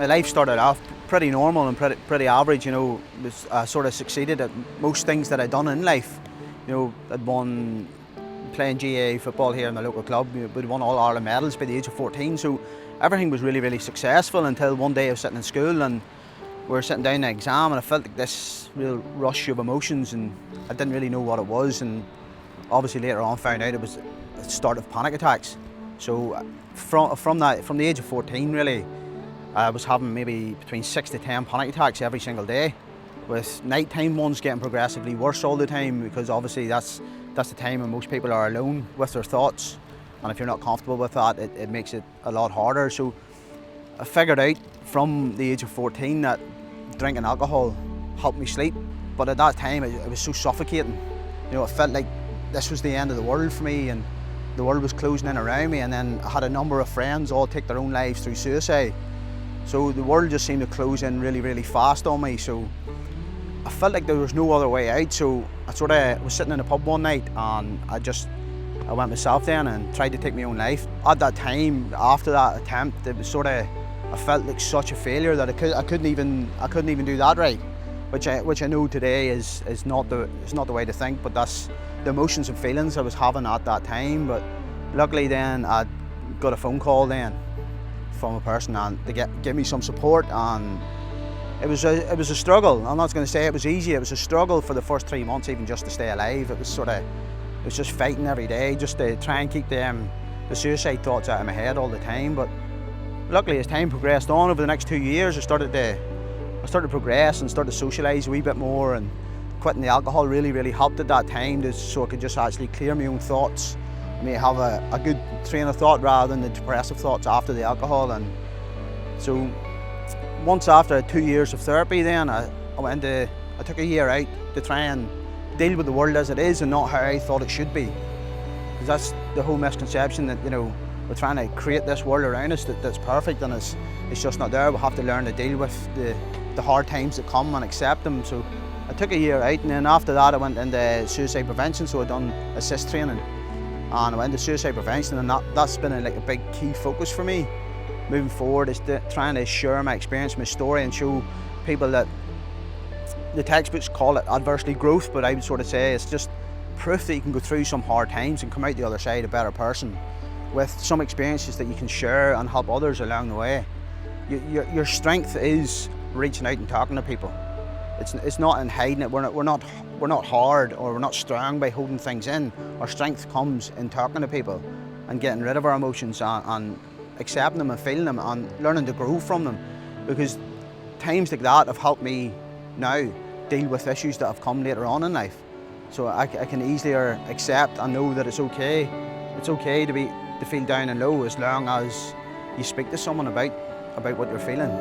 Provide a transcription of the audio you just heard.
my life started off pretty normal and pretty average. I sort of succeeded at most things that I'd done in life. I'd won playing GAA football here in the local club. We'd won all Ireland medals by the age of 14, so everything was really, really successful until one day I was sitting in school and we were sitting down in an exam, and I felt like this real rush of emotions, and I didn't really know what it was. And obviously later on found out it was the start of panic attacks. So from the age of 14 really, I was having maybe between 6 to 10 panic attacks every single day, with nighttime ones getting progressively worse all the time, because obviously that's the time when most people are alone with their thoughts, and if you're not comfortable with that, it makes it a lot harder. So I figured out from the age of 14 that drinking alcohol helped me sleep, but at that time it was so suffocating. It felt like this was the end of the world for me, and the world was closing in around me. And then I had a number of friends all take their own lives through suicide, so the world just seemed to close in really, really fast on me. So I felt like there was no other way out. So I was sitting in a pub one night, and I went myself then and tried to take my own life. At that time, after that attempt, it was I felt like such a failure that I couldn't even do that right, which I know today is not the way to think, but that's the emotions and feelings I was having at that time. But luckily then I got a phone call then from a person, and they give me some support, and it was a struggle. I'm not going to say it was easy. It was a struggle for the first 3 months, even just to stay alive. It was just fighting every day just to try and keep the suicide thoughts out of my head all the time. But luckily, as time progressed on over the next 2 years, I started to progress and start to socialise a wee bit more, and quitting the alcohol really, really helped at that time, so I could just actually clear my own thoughts. I may have a good train of thought rather than the depressive thoughts after the alcohol. And so once after 2 years of therapy, then I took a year out to try and deal with the world as it is and not how I thought it should be. Because that's the whole misconception, that we're trying to create this world around us that's perfect, and it's just not there. We have to learn to deal with the hard times that come and accept them. So I took a year out, and then after that I went into suicide prevention. So I done assist training, and I went into suicide prevention, and that's been a big key focus for me moving forward, is trying to share my experience, my story, and show people that the textbooks call it adversity growth, but I would sort of say it's just proof that you can go through some hard times and come out the other side a better person, with some experiences that you can share and help others along the way. Your strength is reaching out and talking to people. It's not in hiding it. We're not hard, or we're not strong by holding things in. Our strength comes in talking to people and getting rid of our emotions and accepting them and feeling them and learning to grow from them. Because times like that have helped me now deal with issues that have come later on in life. So I can easier accept and know that it's okay. It's okay to feel down and low, as long as you speak to someone about what you're feeling.